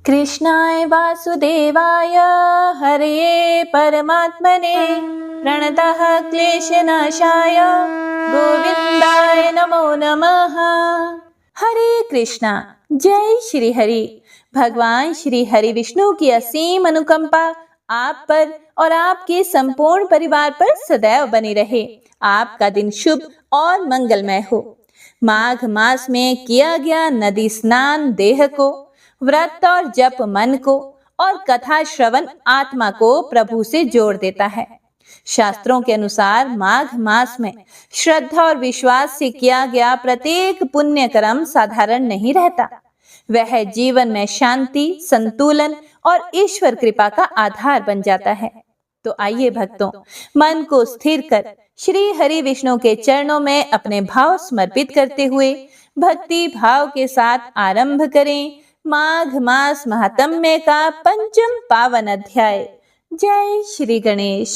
कृष्णाय वासुदेवाय हरये परमात्मने प्रणतः क्लेशनाशाय गोविंदाय नमो नमः। हरे कृष्णा। जय श्री हरि। भगवान श्री हरि विष्णु की असीम अनुकंपा आप पर और आपके संपूर्ण परिवार पर सदैव बनी रहे। आपका दिन शुभ और मंगलमय हो। माघ मास में किया गया नदी स्नान देह को, व्रत और जप मन को और कथा श्रवण आत्मा को प्रभु से जोड़ देता है। शास्त्रों के अनुसार माघ मास में श्रद्धा और विश्वास से किया गया प्रत्येक पुण्य कर्म साधारण नहीं रहता। वह जीवन में शांति, संतुलन और ईश्वर कृपा का आधार बन जाता है। तो आइए भक्तों, मन को स्थिर कर श्री हरि विष्णु के चरणों में अपने भाव समर्पित करते हुए भक्ति भाव के साथ आरंभ करें माघ मास महात्म्य का पंचम पावन अध्याय। जय श्री गणेश।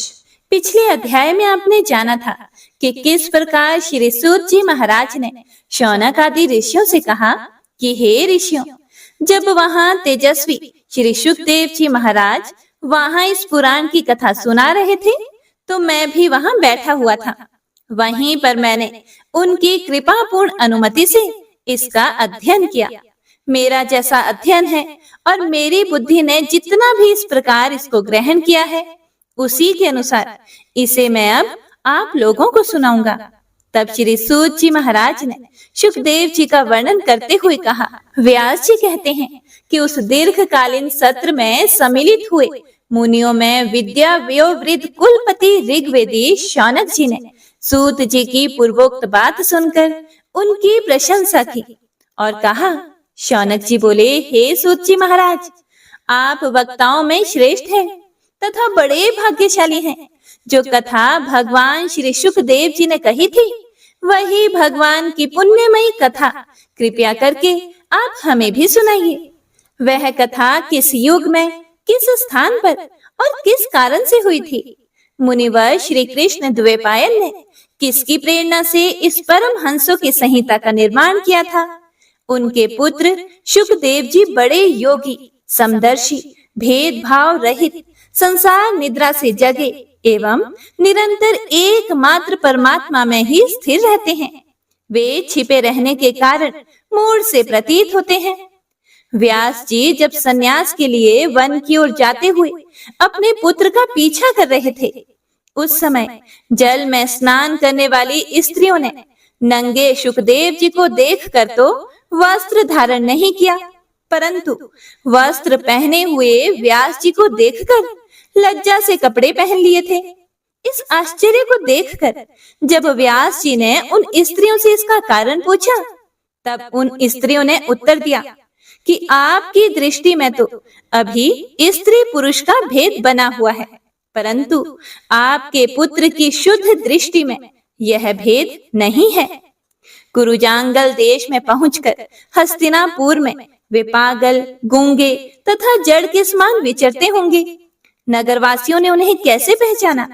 पिछले अध्याय में आपने जाना था कि किस प्रकार श्री सूत जी महाराज ने शौनक आदि ऋषियों से कहा कि हे ऋषियों, जब वहां तेजस्वी श्री सुखदेव जी महाराज वहां इस पुराण की कथा सुना रहे थे तो मैं भी वहां बैठा हुआ था। वहीं पर मैंने उनकी कृपापूर्ण अनुमति से इसका अध्ययन किया। मेरा जैसा अध्ययन है और मेरी बुद्धि ने जितना भी इस प्रकार इसको ग्रहण किया है, उसी के अनुसार इसे मैं अब आप लोगों को सुनाऊंगा। तब श्री सूत जी महाराज ने सुखदेव जी का वर्णन करते हुए कहा, व्यास जी कहते हैं कि उस दीर्घकालीन सत्र में सम्मिलित हुए मुनियों में विद्या वयोवृद्ध कुलपति ऋग्वेदी शौनक जी ने सूत जी की पूर्वोक्त बात सुनकर उनकी प्रशंसा की और कहा, शौनक जी बोले, हे सूत जी महाराज, आप वक्ताओं में श्रेष्ठ हैं तथा बड़े भाग्यशाली हैं। जो कथा भगवान श्री सुखदेव जी ने कही थी वही भगवान की पुण्यमयी कथा कृपया करके आप हमें भी सुनाइए। वह कथा किस युग में, किस स्थान पर और किस कारण से हुई थी? मुनिवर श्री कृष्ण द्वैपायन ने किसकी प्रेरणा से इस परम हंसों की संहिता का निर्माण किया था? उनके पुत्र सुखदेव जी बड़े योगी, समदर्शी, भेदभाव रहित, संसार निद्रा से जगे एवं निरंतर एकमात्र परमात्मा में ही स्थिर रहते हैं। वे छिपे रहने के कारण मूढ़ से प्रतीत होते हैं। व्यास जी जब सन्यास के लिए वन की ओर जाते हुए अपने पुत्र का पीछा कर रहे थे, उस समय जल में स्नान करने वाली स्त्रियों ने नंगे सुखदेव जी को देखकर तो वस्त्र धारण नहीं किया, परंतु वस्त्र पहने हुए व्यास जी को देखकर लज्जा से कपड़े पहन लिए थे। इस आश्चर्य को देखकर जब व्यास जी ने उन स्त्रियों से इसका कारण पूछा, तब उन स्त्रियों ने उत्तर दिया कि आपकी दृष्टि में तो अभी स्त्री पुरुष का भेद बना हुआ है, परंतु आपके पुत्र की शुद्ध दृष्टि में यह भेद नहीं है। कुरुजांगल देश में पहुंचकर हस्तिनापुर में वे पागल, गूंगे तथा जड़ के समान विचरते होंगे। नगरवासियों ने उन्हें कैसे पहचाना?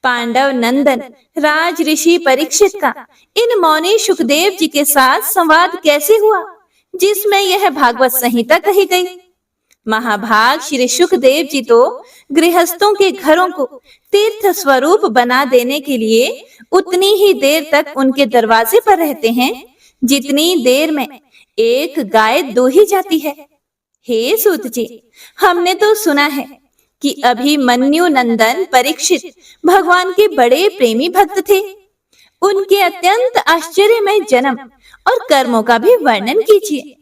पांडव नंदन राज ऋषि परीक्षित का इन मौनी सुखदेव जी के साथ संवाद कैसे हुआ जिसमें यह भागवत संहिता कही गई? महाभाग श्री सुखदेव जी तो गृहस्थों के घरों को तीर्थ स्वरूप बना देने के लिए उतनी ही देर तक उनके दरवाजे पर रहते हैं जितनी देर में एक गाय दूही जाती है। हे सूत जी, हमने तो सुना है कि अभिमन्यु नंदन परीक्षित भगवान के बड़े प्रेमी भक्त थे। उनके अत्यंत आश्चर्यमय जन्म और कर्मों का भी वर्णन कीजिए।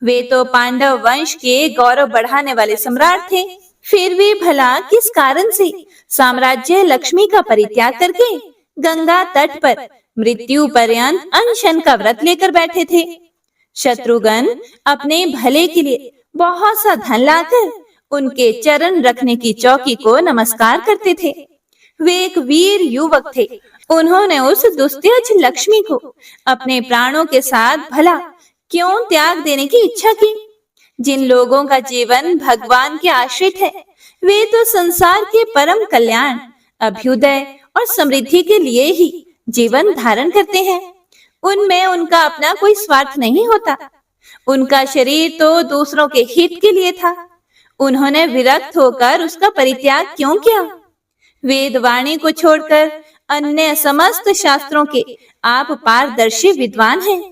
वे तो पांडव वंश के गौरव बढ़ाने वाले सम्राट थे, फिर भी भला किस कारण से साम्राज्य लक्ष्मी का परित्याग करके गंगा तट पर मृत्यु पर्यंत अनशन का व्रत लेकर बैठे थे? शत्रुघ्न अपने भले के लिए बहुत सा धन लाकर उनके चरण रखने की चौकी को नमस्कार करते थे। वे एक वीर युवक थे। उन्होंने उस दुस्त्यज लक्ष्मी को अपने प्राणों के साथ भला क्यों त्याग देने की इच्छा की? जिन लोगों का जीवन भगवान के आश्रित है, वे तो संसार के परम कल्याण, अभ्युदय और समृद्धि के लिए ही जीवन धारण करते हैं। उनमें उनका अपना कोई स्वार्थ नहीं होता। उनका शरीर तो दूसरों के हित के लिए था। उन्होंने विरक्त होकर उसका परित्याग क्यों किया? वेद वाणी को छोड़कर अन्य समस्त शास्त्रों के आप पारदर्शी विद्वान हैं।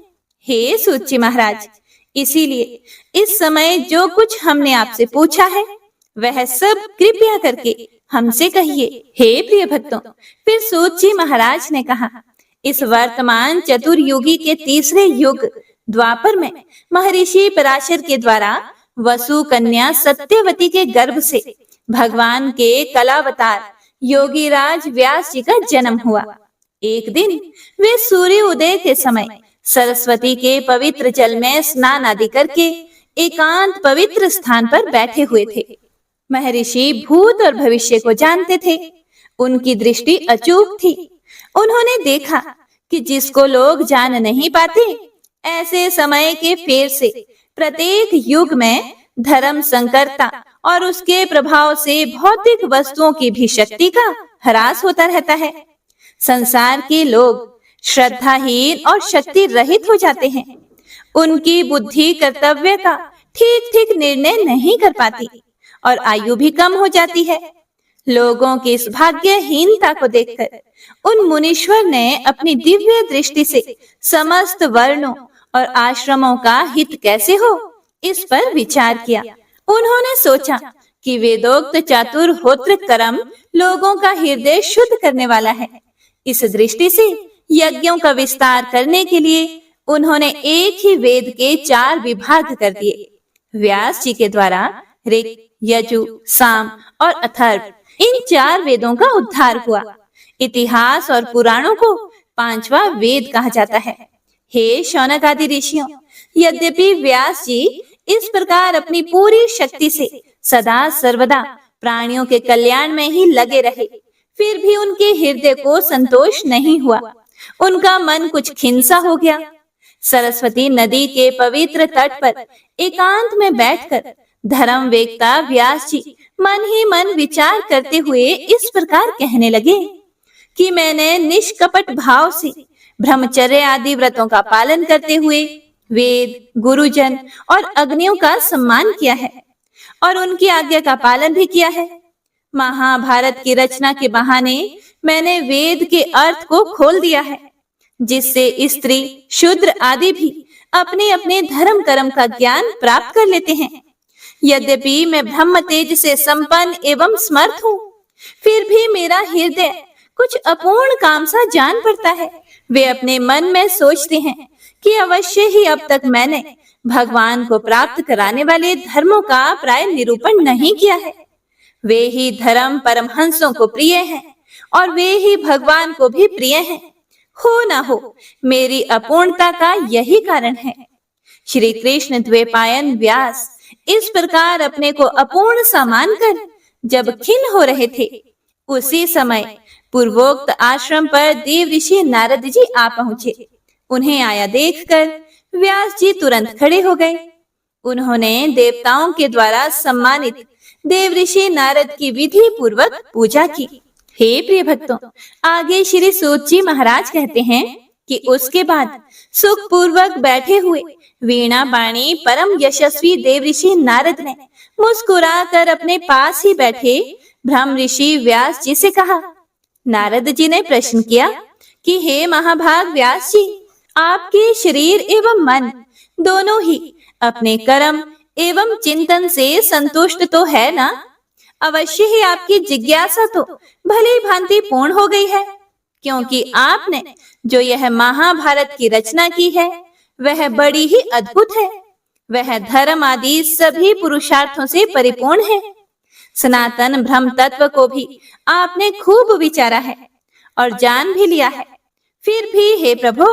हे सूत जी महाराज, इसीलिए इस समय जो कुछ हमने आपसे पूछा है वह सब कृपया करके हमसे कहिए। हे प्रिय भक्तों, फिर सूत जी महाराज ने कहा, इस वर्तमान चतुर्युगी के तीसरे युग द्वापर में महर्षि पराशर के द्वारा वसु कन्या सत्यवती के गर्भ से भगवान के कलावतार योगीराज व्यास जी का जन्म हुआ। एक दिन वे सूर्य उदय के समय सरस्वती के पवित्र जल में स्नान आदि करके एकांत पवित्र स्थान पर बैठे हुए थे। महर्षि भूत और भविष्य को जानते थे। उनकी दृष्टि अचूक थी। उन्होंने देखा कि जिसको लोग जान नहीं पाते, ऐसे समय के फेर से प्रत्येक युग में धर्म संकरता और उसके प्रभाव से भौतिक वस्तुओं की भी शक्ति का ह्रास होता रहता है। संसार के लोग श्रद्धाहीन और शक्ति रहित हो जाते हैं। उनकी बुद्धि कर्तव्य का ठीक ठीक निर्णय नहीं कर पाती और आयु भी कम हो जाती है। लोगों की इस भाग्यहीनता को देखकर उन मुनीश्वर ने अपनी दिव्य दृष्टि से समस्त वर्णों और आश्रमों का हित कैसे हो, इस पर विचार किया। उन्होंने सोचा कि वेदोक्त चातुर्होत्र कर्म लोगों का हृदय शुद्ध करने वाला है। इस दृष्टि से यज्ञों का विस्तार करने के लिए उन्होंने एक ही वेद के 4 विभाग कर दिए। व्यास जी के द्वारा ऋग, यजु, साम और अथर्व, इन 4 वेदों का उद्धार हुआ। इतिहास और पुराणों को 5वां वेद कहा जाता है। हे शौनक आदि ऋषियों, यद्यपि व्यास जी इस प्रकार अपनी पूरी शक्ति से सदा सर्वदा प्राणियों के कल्याण में ही लगे रहे, फिर भी उनके हृदय को संतोष नहीं हुआ। उनका मन कुछ खिन्सा हो गया। सरस्वती नदी के पवित्र तट पर एकांत में बैठकर धर्म वेत्ता व्यास जी मन ही मन विचार करते हुए इस प्रकार कहने लगे कि मैंने निष्कपट भाव से ब्रह्मचर्य आदि व्रतों का पालन करते हुए वेद, गुरुजन और अग्नियों का सम्मान किया है और उनकी आज्ञा का पालन भी किया है। महाभारत की रचना के बहाने मैंने वेद के अर्थ को खोल दिया है, जिससे स्त्री, शूद्र आदि भी अपने अपने धर्म कर्म का ज्ञान प्राप्त कर लेते हैं। यद्यपि मैं ब्रह्म तेज से संपन्न एवं समर्थ हूँ, फिर भी मेरा हृदय कुछ अपूर्ण काम सा जान पड़ता है। वे अपने मन में सोचते हैं कि अवश्य ही अब तक मैंने भगवान को प्राप्त कराने वाले धर्मों का प्राय निरूपण नहीं किया है। वे ही धर्म परमहंसों को प्रिय हैं और वे ही भगवान को भी प्रिय हैं। हो ना हो, मेरी अपूर्णता का यही कारण है। श्री कृष्ण द्वैपायन व्यास इस प्रकार अपने को अपूर्ण सा मानकर जब खिन्न हो रहे थे, उसी समय पूर्वोक्त आश्रम पर देव ऋषि नारद जी आ पहुंचे। उन्हें आया देखकर व्यास जी तुरंत खड़े हो गए। उन्होंने देवताओं के द्वारा सम्मानित देव ऋषि नारद की विधि पूर्वक पूजा की। हे प्रिय भक्तों, आगे श्री सूत जी महाराज कहते हैं कि उसके बाद सुख पूर्वक बैठे हुए वीणा बाणी परम यशस्वी देव ऋषि नारद ने मुस्कुराकर अपने पास ही बैठे ब्रह्म ऋषि व्यास जी से कहा। नारद जी ने प्रश्न किया कि हे महाभाग व्यास जी, आपके शरीर एवं मन दोनों ही अपने कर्म एवं चिंतन से संतुष्ट तो है ना? अवश्य ही आपकी जिज्ञासा तो भली भांति पूर्ण हो गई है, क्योंकि आपने जो यह महाभारत की रचना की है वह बड़ी ही अद्भुत है। वह धर्म आदि सभी पुरुषार्थों से परिपूर्ण है। सनातन ब्रह्म तत्व को भी आपने खूब विचारा है और जान भी लिया है। फिर भी हे प्रभु,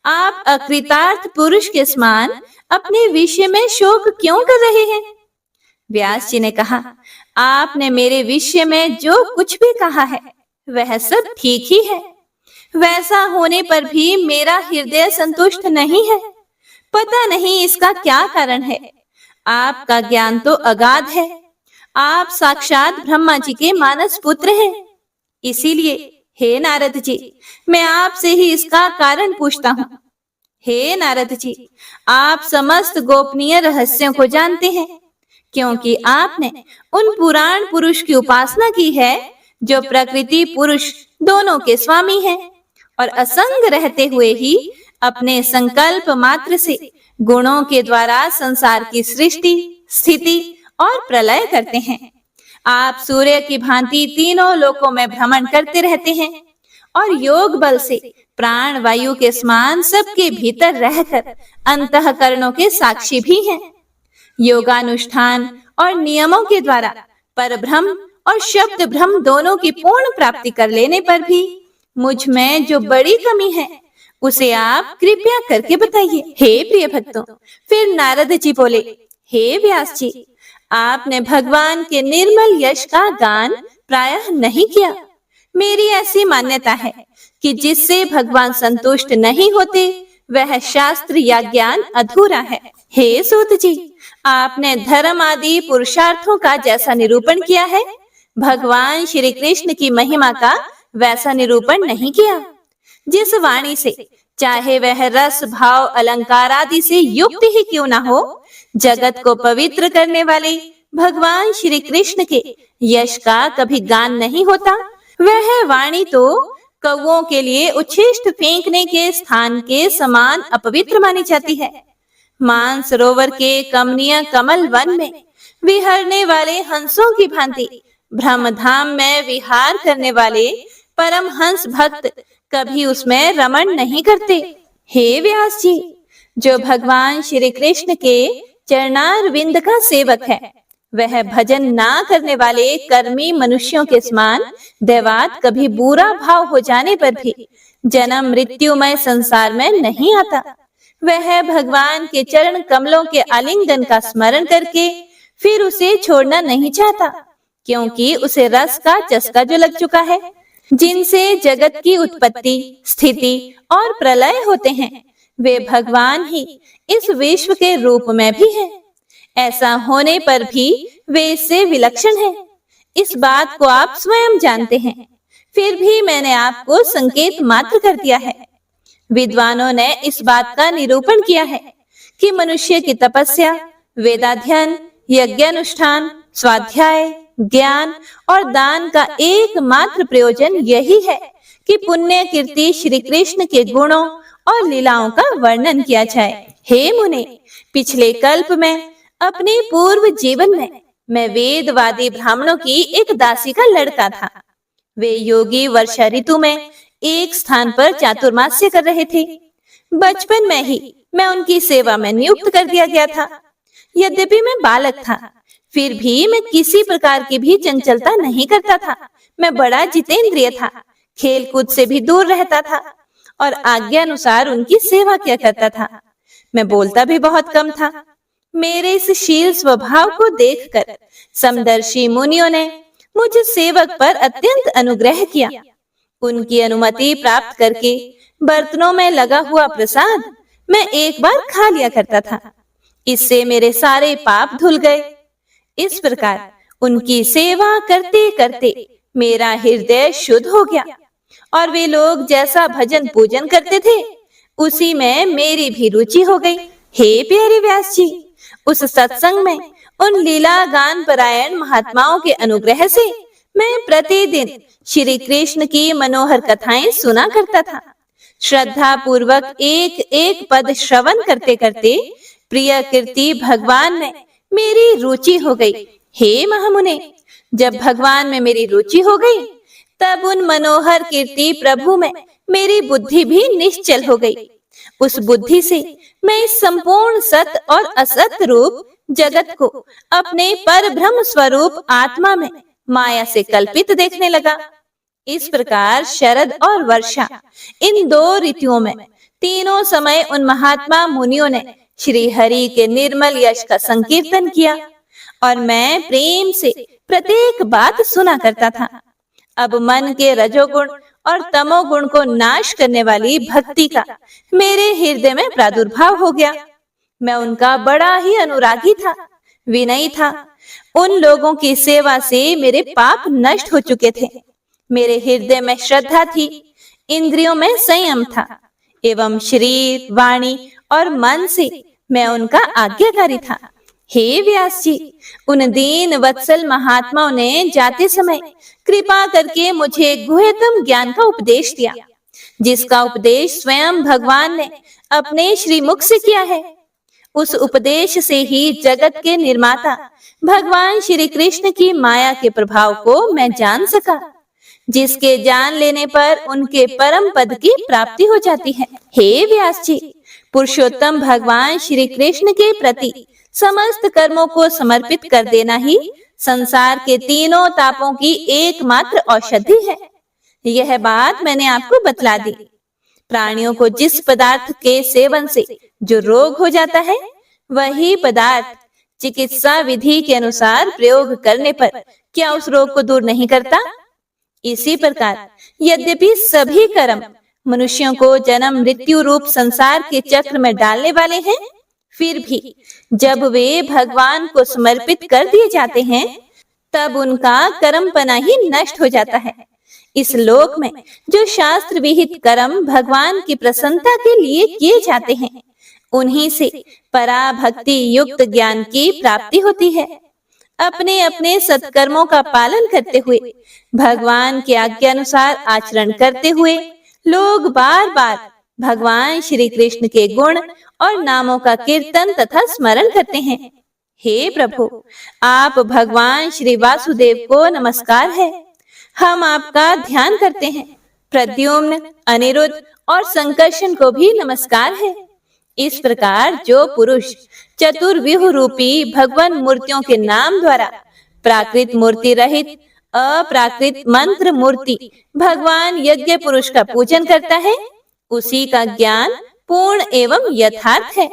आप अकृतार्थ पुरुष के समान अपने विषय में शोक क्यों कर रहे हैं? व्यास जी ने कहा, आपने मेरे विषय में जो कुछ भी कहा है वह सब ठीक ही है। वैसा होने पर भी मेरा हृदय संतुष्ट नहीं है। पता नहीं इसका क्या कारण है। आपका ज्ञान तो अगाध है। आप साक्षात ब्रह्मा जी के मानस पुत्र हैं। इसीलिए हे नारद जी, मैं आपसे ही इसका कारण पूछता हूँ। हे नारद जी, आप समस्त गोपनीय रहस्यों को जानते हैं, क्योंकि आपने उन पुराण पुरुष की उपासना की है जो प्रकृति पुरुष दोनों के स्वामी हैं और असंग रहते हुए ही अपने संकल्प मात्र से गुणों के द्वारा संसार की सृष्टि, स्थिति और प्रलय करते हैं। आप सूर्य की भांति तीनों लोकों में भ्रमण करते रहते हैं और योग बल से प्राण वायु के समान सबके भीतर रहकर अंतःकरणों के साक्षी भी हैं। योगानुष्ठान और नियमों के द्वारा परब्रह्म और शब्द ब्रह्म दोनों की पूर्ण प्राप्ति कर लेने पर भी मुझ में जो बड़ी कमी है उसे आप कृपया करके बताइए। हे प्रिय भक्तों, फिर नारद जी बोले, हे व्यास जी, आपने भगवान के निर्मल यश का गान प्रायः नहीं किया। मेरी ऐसी मान्यता है कि जिससे भगवान संतुष्ट नहीं होते वह शास्त्र या ज्ञान अधूरा है। हे सूत जी, आपने धर्म आदि पुरुषार्थों का जैसा निरूपण किया है, भगवान श्री कृष्ण की महिमा का वैसा निरूपण नहीं किया। जिस वाणी से, चाहे वह रस भाव अलंकार आदि से युक्त ही क्यों ना हो, जगत को पवित्र करने वाले भगवान श्री कृष्ण के यश का कभी गान नहीं होता, वह वाणी तो कौओं के लिए उच्छिष्ट फेंकने के स्थान के समान अपवित्र मानी जाती है। मानसरोवर के कमनीय कमल वन में विहरने वाले हंसों की भांति ब्रह्मधाम में विहार करने वाले परम हंस भक्त कभी उसमें रमण नहीं करते। हे व्यास जी, जो भगवान श्री कृष्ण के चरणारविंद का सेवक है, वह भजन ना करने वाले कर्मी मनुष्यों के समान दैवात कभी बुरा भाव हो जाने पर भी जन्म मृत्युमय संसार में नहीं आता। वह भगवान के चरण कमलों के आलिंगन का स्मरण करके फिर उसे छोड़ना नहीं चाहता, क्योंकि उसे रस का चस्का जो लग चुका है, जिनसे जगत की उत्पत्ति, स्थिति और प्रलय होते हैं, वे भगवान ही इस विश्व के रूप में भी हैं। ऐसा होने पर भी वे इससे विलक्षण हैं। इस बात को आप स्वयं जानते हैं, फिर भी मैंने आपको संकेत मात्र कर दिया है। विद्वानों ने इस बात का निरूपण किया है कि मनुष्य की तपस्या, वेदाध्ययन, यज्ञानुष्ठान, स्वाध्याय, ज्ञान और दान का एकमात्र प्रयोजन यही है कि पुण्य कीर्ति श्री कृष्ण के गुणों और लीलाओं का वर्णन किया जाए। हे मुने, पिछले कल्प में अपने पूर्व जीवन में मैं वेदवादी ब्राह्मणों की एक दासी का लड़का था। वे योगी वर्षा ऋतु में एक स्थान पर चातुर्मास्य कर रहे थे। बचपन में ही मैं उनकी सेवा में नियुक्त कर दिया गया था। यद्यपि मैं बालक था, फिर भी मैं किसी प्रकार की भी चंचलता नहीं करता था। मैं बड़ा जितेंद्रिय था, खेल कूद से भी दूर रहता था और आज्ञा अनुसार उनकी सेवा किया करता था। मैं बोलता भी बहुत कम था। मेरे इस शील स्वभाव को देखकर समदर्शी मुनियों ने मुझ सेवक पर अत्यंत अनुग्रह किया। उनकी अनुमति प्राप्त करके बर्तनों में लगा हुआ प्रसाद मैं एक बार खा लिया करता था। इससे मेरे सारे पाप धुल गए। इस प्रकार उनकी सेवा करते करते मेरा हृदय शुद्ध हो गया और वे लोग जैसा भजन पूजन करते थे, उसी में मेरी भी रुचि हो गई। हे प्यारे व्यास जी, उस सत्संग में उन लीला गान परायण महात्माओं के अनुग्रह से मैं प्रतिदिन श्री कृष्ण की मनोहर कथाएं सुना करता था। श्रद्धा पूर्वक एक एक पद श्रवण करते करते प्रिय कीर्ति भगवान में मेरी रुचि हो गई। हे महामुने, जब भगवान में मेरी रुचि हो गई, तब उन मनोहर कीर्ति प्रभु में मेरी बुद्धि भी निश्चल हो गई। उस बुद्धि से मैं इस संपूर्ण सत और असत रूप जगत को अपने पर ब्रह्म स्वरूप आत्मा में माया से कल्पित देखने लगा। इस प्रकार शरद और वर्षा, इन दो ऋतुओं में तीनों समय उन महात्मा मुनियों ने श्री हरि के निर्मल यश का संकीर्तन किया और मैं प्रेम से प्रत्येक बात सुना करता था। अब मन के रजोगुण और तमोगुण को नाश करने वाली भक्ति का मेरे हृदय में प्रादुर्भाव हो गया। मैं उनका बड़ा ही अनुरागी था, विनयी था। उन लोगों की सेवा से मेरे पाप नष्ट हो चुके थे। मेरे हृदय में श्रद्धा थी, इंद्रियों में संयम था। एवं शरीर, वाणी और मन से मैं उनका आज्ञाकारी था। हे व्यास जी, उन दीन वत्सल महात्माओं ने जाते समय कृपा करके मुझे गुह्यतम ज्ञान का उपदेश दिया, जिसका उपदेश स्वयं भगवान ने अपने श्रीमुख से किया है। उस उपदेश से ही जगत के निर्माता भगवान श्री कृष्ण की माया के प्रभाव को मैं जान सका, जिसके जान लेने पर उनके परम पद की प्राप्ति हो जाती है। हे व्यास जी, पुरुषोत्तम भगवान श्री कृष्ण के प्रति समस्त कर्मों को समर्पित कर देना ही संसार के तीनों तापों की एकमात्र औषधि है। यह बात मैंने आपको बतला दी। प्राणियों को जिस पदार्थ के सेवन से जो रोग हो जाता है, वही पदार्थ चिकित्सा विधि के अनुसार प्रयोग करने पर क्या उस रोग को दूर नहीं करता? इसी प्रकार यद्यपि सभी कर्म मनुष्यों को जन्म मृत्यु रूप संसार के चक्र में डालने वाले हैं, फिर भी जब वे भगवान को समर्पित कर दिए जाते हैं, तब उनका कर्मपना ही नष्ट हो जाता है। इस लोक में जो शास्त्र विहित कर्म भगवान की प्रसन्नता के लिए किए जाते हैं, उन्हीं से पराभक्ति युक्त ज्ञान की प्राप्ति होती है। अपने अपने सत्कर्मों का पालन करते हुए, भगवान के आज्ञा अनुसार आचरण करते हुए लोग बार बार भगवान श्री कृष्ण के गुण और नामों का कीर्तन तथा स्मरण करते हैं। हे प्रभु, आप भगवान श्री वासुदेव को नमस्कार है। हम आपका ध्यान करते हैं। प्रद्युम्न, अनिरुद्ध और संकर्षण को भी नमस्कार है। इस प्रकार जो पुरुष चतुर्व्यूह रूपी भगवान मूर्तियों के नाम द्वारा प्राकृत मूर्ति रहित अप्राकृत मंत्र मूर्ति भगवान यज्ञ पुरुष का पूजन करता है, उसी का ज्ञान पूर्ण एवं यथार्थ है।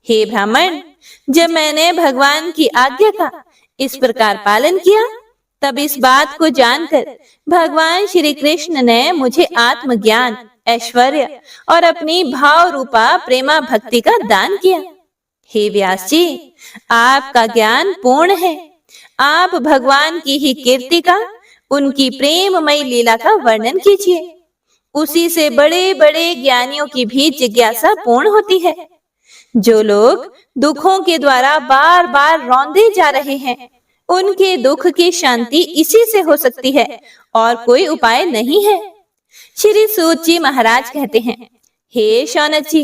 हे ब्राह्मण, जब मैंने भगवान की आज्ञा का इस प्रकार पालन किया, तब इस बात को जानकर भगवान श्री कृष्ण ने मुझे आत्मज्ञान, ऐश्वर्य और अपनी भाव रूपा प्रेमा भक्ति का दान किया। हे व्यास जी, आपका ज्ञान पूर्ण है। आप भगवान की ही कीर्ति का, उनकी प्रेममयी लीला का वर्णन कीजिए। उसी से बड़े बड़े ज्ञानियों की भी जिज्ञासा पूर्ण होती है। जो लोग दुखों के द्वारा बार बार रौंदे जा रहे हैं, उनके दुख की शांति इसी से हो सकती है और कोई उपाय नहीं है। श्री सूत जी महाराज कहते हैं, हे शौनक जी,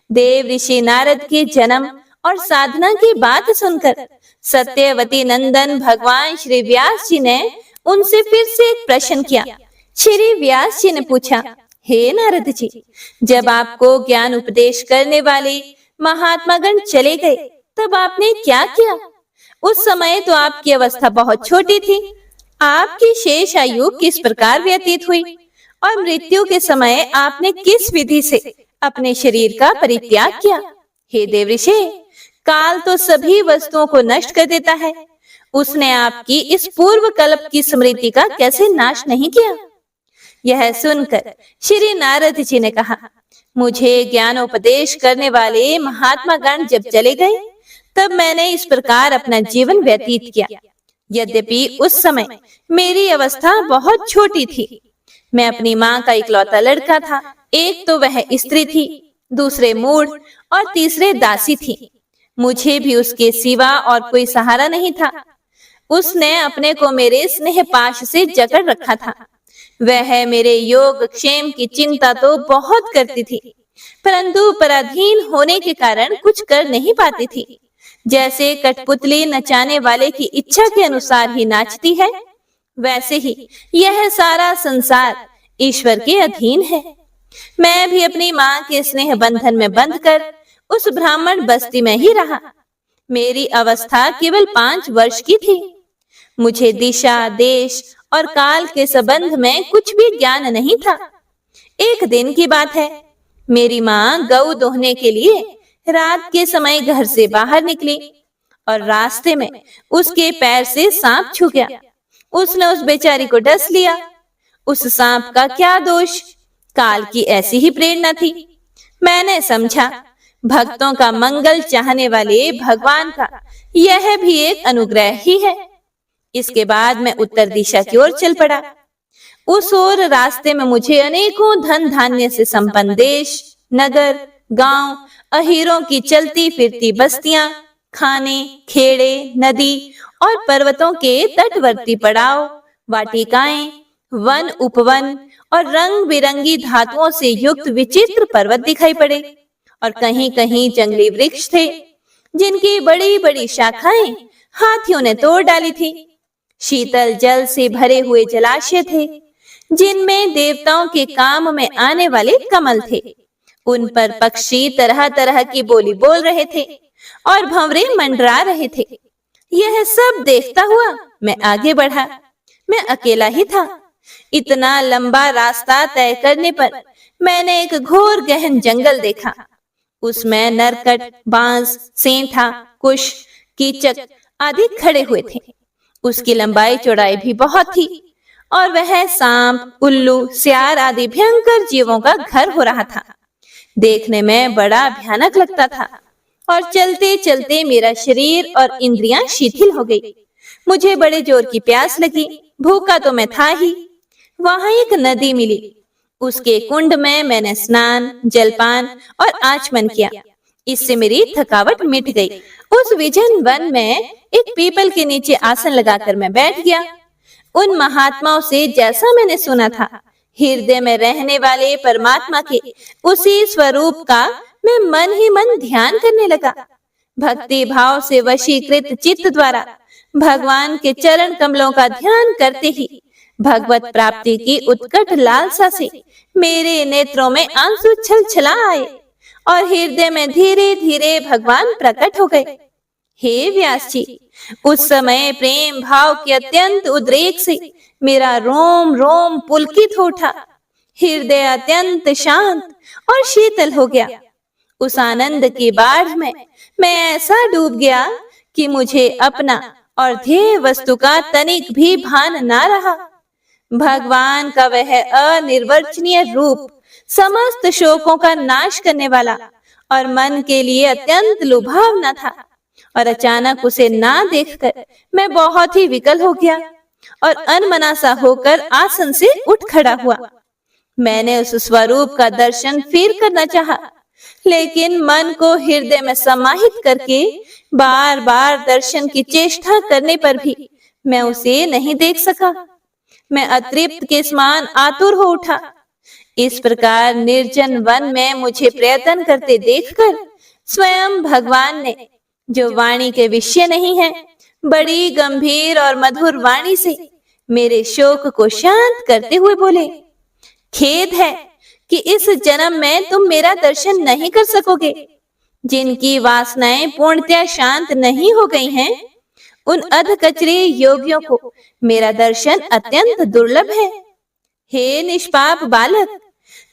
देव ऋषि नारद के जन्म और साधना की बात सुनकर सत्यवती नंदन भगवान श्री व्यास जी ने उनसे फिर से एक प्रश्न किया। श्री व्यास जी ने पूछा, हे नारद जी, जब आपको ज्ञान उपदेश करने वाले महात्मागण चले गए, तब आपने क्या किया? उस समय तो आपकी अवस्था बहुत छोटी थी। आपकी शेष आयु किस प्रकार व्यतीत हुई और मृत्यु के समय आपने किस विधि से अपने शरीर का परित्याग किया? हे देवऋषि, काल तो सभी वस्तुओं को नष्ट कर देता है। उसने आपकी इस पूर्व कल्प की स्मृति का कैसे नाश नहीं किया? यह सुनकर श्री नारद जी ने कहा, मुझे ज्ञानोपदेश करने वाले महात्मा गण जब चले गए, तब मैंने इस प्रकार अपना जीवन व्यतीत किया। यद्यपि उस समय मेरी अवस्था बहुत छोटी थी। मैं अपनी माँ का इकलौता लड़का था। एक तो वह स्त्री थी, दूसरे मूढ़ और तीसरे दासी थी। मुझे भी उसके सिवा और कोई सहारा नहीं था। उसने अपने को मेरे स्नेह पाश से जकड़ रखा था। वह मेरे योग क्षेम की चिंता तो बहुत करती थी, परंतु पराधीन होने के कारण कुछ कर नहीं पाती थी। जैसे कठपुतली नचाने वाले की इच्छा के अनुसार ही नाचती है, वैसे ही यह सारा संसार ईश्वर के अधीन है। मैं भी अपनी माँ के स्नेह बंधन में बंधकर उस ब्राह्मण बस्ती में ही रहा। मेरी अवस्था केवल 5 वर्ष की थी। मुझे दिशा, देश और काल के संबंध में कुछ भी ज्ञान नहीं था। एक दिन की बात है, मेरी माँ गऊ दोहने के लिए रात के समय घर से बाहर निकली और रास्ते में उसके पैर से सांप छू गया। उसने उस बेचारी को डस लिया। उस सांप का क्या दोष? काल की ऐसी ही प्रेरणा थी। मैंने समझा, भक्तों का मंगल चाहने वाले भगवान का यह भी एक अनुग्रह ही है। इसके बाद मैं उत्तर दिशा की ओर चल पड़ा। उस ओर रास्ते में मुझे अनेकों धन धान्य से संपन्न देश, नगर, गांव, अहीरों की चलती फिरती बस्तियां, खाने, खेड़े, नदी और पर्वतों के तटवर्ती पड़ाव, वाटिकाएं, वन उपवन और रंग बिरंगी धातुओं से युक्त विचित्र पर्वत दिखाई पड़े। और कहीं कहीं जंगली वृक्ष थे जिनकी बड़ी बड़ी शाखाएं हाथियों ने तोड़ डाली थी। शीतल जल से भरे हुए जलाशय थे जिनमें देवताओं के काम में आने वाले कमल थे। उन पर पक्षी तरह तरह की बोली बोल रहे थे और भंवरे मंडरा रहे थे। यह सब देखता हुआ मैं आगे बढ़ा। मैं अकेला ही था। इतना लंबा रास्ता तय करने पर मैंने एक घोर गहन जंगल देखा। उसमें नरकट, बांस, सेंठा, कुश, कीचक आदि खड़े हुए थे। उसकी लंबाई चौड़ाई भी बहुत थी और वह सांप, उल्लू, सियार आदि भयंकर जीवों का घर हो रहा था। देखने में बड़ा भयानक लगता था और चलते चलते मेरा शरीर और इंद्रियां शिथिल हो गई। मुझे बड़े जोर की प्यास लगी। भूखा तो मैं था ही। वहां एक नदी मिली। उसके कुंड में मैंने स्नान, जलपान और आचमन किया। इससे मेरी थकावट मिट गई। उस विजन वन में एक पीपल के नीचे आसन लगाकर मैं बैठ गया। उन महात्माओं से जैसा मैंने सुना था, हृदय में रहने वाले परमात्मा के उसी स्वरूप का मैं मन ही मन ध्यान करने लगा। भक्ति भाव से वशीकृत चित्त द्वारा भगवान के चरण कमलों का ध्यान करते ही भगवत प्राप्ति की उत्कट लालसा से मेरे नेत्रों में आंसू छलछला आए और हृदय में धीरे धीरे भगवान प्रकट हो गए। हे व्यास जी, उस समय प्रेम भाव के अत्यंत उद्रेक से मेरा रोम रोम पुलकित हो उठा। हृदय अत्यंत शांत और शीतल हो गया। उस आनंद की बाढ़ में मैं ऐसा डूब गया कि मुझे अपना और ध्येय वस्तु का तनिक भी भान ना रहा। भगवान का वह अनिर्वचनीय रूप समस्त शोकों का नाश करने वाला और मन के लिए अत्यंत लुभावना था। और अचानक उसे ना देखकर मैं बहुत ही विकल हो गया और अनमना सा होकर आसन से उठ खड़ा हुआ। मैंने उस स्वरूप का दर्शन फिर करना चाहा, लेकिन मन को हृदय में समाहित करके बार बार दर्शन की चेष्टा करने पर भी मैं उसे नहीं देख सका। मैं अतृप्त के समान आतुर हो उठा। इस प्रकार निर्जन वन में मुझे प्रयत्न करते देखकर स्वयं भगवान ने, जो वाणी के विषय नहीं है, बड़ी गंभीर और मधुर वाणी से मेरे शोक को शांत करते हुए बोले, खेद है कि इस जन्म में तुम मेरा दर्शन नहीं कर सकोगे। जिनकी वासनाएं पूर्णतया शांत नहीं हो गई हैं, उन अधकचरे योगियों को मेरा दर्शन अत्यंत दुर्लभ है। हे निष्पाप बालक,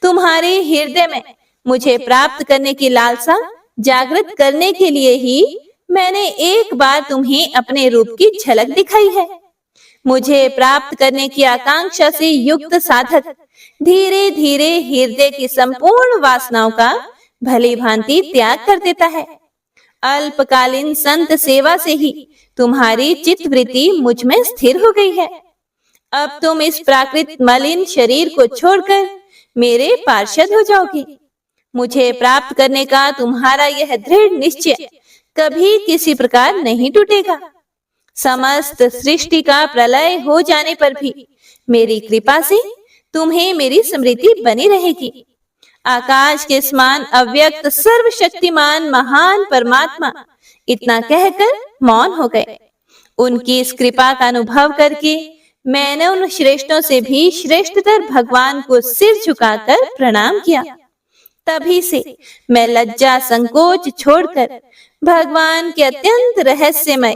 तुम्हारे हृदय में मुझे प्राप्त करने की लालसा जागृत करने के लिए ही मैंने एक बार तुम्हें अपने रूप की झलक दिखाई है। मुझे प्राप्त करने की आकांक्षा से युक्त साधक धीरे धीरे हृदय की संपूर्ण वासनाओं का भली भांति त्याग कर देता है। अल्पकालीन संत सेवा से ही तुम्हारी चित्तवृत्ति मुझ में स्थिर हो गई है। अब तुम इस प्राकृत मलिन शरीर को छोड़कर मेरे पार्षद हो जाओगी। मुझे प्राप्त करने का तुम्हारा यह दृढ़ निश्चय कभी किसी प्रकार नहीं टूटेगा। समस्त सृष्टि का प्रलय हो जाने पर भी मेरी कृपा से तुम्हें मेरी स्मृति बनी रहेगी। आकाश के समान अव्यक्त सर्वशक्तिमान महान परमात्मा इतना कहकर मौन हो गए। उनकी इस कृपा का अनुभव करके मैंने उन श्रेष्ठों से भी श्रेष्ठतर भगवान को सिर झुकाकर प्रणाम किया। तभी से मैं लज्जा संकोच छोड़कर भगवान के अत्यंत रहस्यमय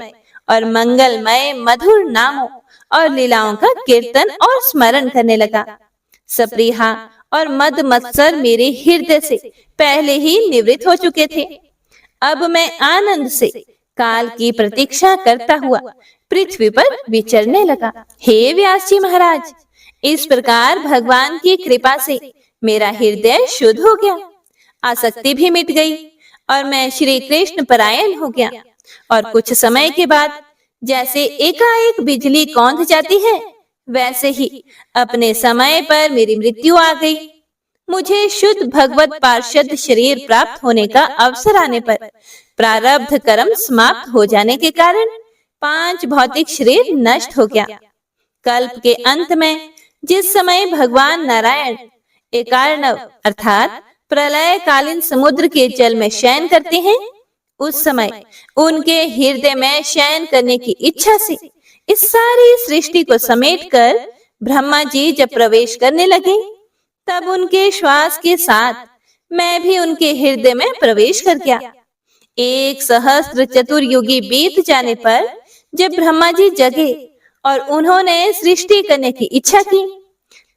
और मंगलमय मधुर नामों और लीलाओं का कीर्तन और स्मरण करने लगा। सप्रीहा और मद मत्सर मेरे हृदय से पहले ही निवृत्त हो चुके थे। अब मैं आनंद से काल की प्रतीक्षा करता हुआ पृथ्वी पर विचरने लगा। हे व्यास जी महाराज, इस प्रकार भगवान की कृपा से मेरा हृदय शुद्ध हो गया, आसक्ति भी मिट गई और मैं श्री कृष्ण परायण हो गया। और कुछ समय के बाद जैसे एकाएक बिजली कौंध जाती है, वैसे ही अपने समय पर मेरी मृत्यु आ गई। मुझे शुद्ध भगवत पार्षद शरीर प्राप्त होने का अवसर आने पर प्रारब्ध कर्म समाप्त हो जाने के कारण 5 भौतिक शरीर नष्ट हो गया। कल्प के अंत में जिस समय भगवान नारायण एकार्णव अर्थात प्रलय कालीन समुद्र के जल में शयन करते हैं, उस समय उनके हृदय में शयन करने की इच्छा से इस सारी सृष्टि को समेटकर ब्रह्मा जी जब प्रवेश करने लगे, तब उनके श्वास के साथ मैं भी उनके हृदय में प्रवेश कर गया। 1 सहस्त्र चतुर्युगी बीत जाने पर जब ब्रह्मा जी जगे और उन्होंने सृष्टि करने की इच्छा की,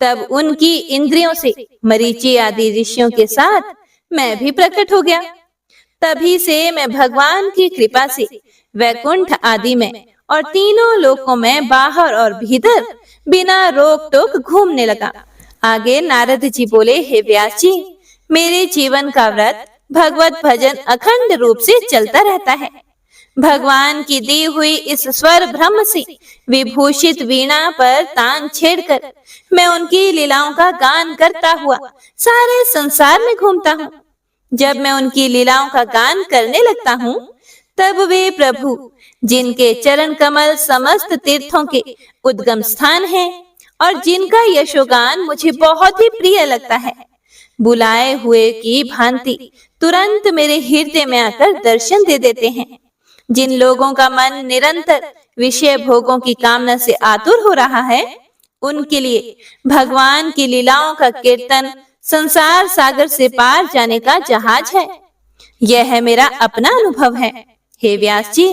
तब उनकी इंद्रियों से मरीचि आदि ऋषियों के साथ मैं भी प्रकट हो गया। तभी से मैं भगवान की कृपा से वैकुंठ आदि में और तीनों लोकों में बाहर और भीतर बिना रोक टोक घूमने लगा। आगे नारद जी बोले, हे व्यास जी, मेरे जीवन का व्रत भगवत भजन अखंड रूप से चलता रहता है। भगवान की दी हुई इस स्वर ब्रह्म से विभूषित वीणा पर तान छेड़कर मैं उनकी लीलाओं का गान करता हुआ सारे संसार में घूमता हूँ। जब मैं उनकी लीलाओं का गान करने लगता हूँ, तब वे प्रभु जिनके चरण कमल समस्त तीर्थों के उद्गम स्थान हैं और जिनका यशोगान मुझे बहुत ही प्रिय लगता है, बुलाए हुए की भांति तुरंत मेरे हृदय में आकर दर्शन दे देते हैं। जिन लोगों का मन निरंतर विषय भोगों की कामना से आतुर हो रहा है, उनके लिए भगवान की लीलाओं का कीर्तन संसार सागर से पार जाने का जहाज है। यह है मेरा अपना अनुभव है। हे व्यास जी,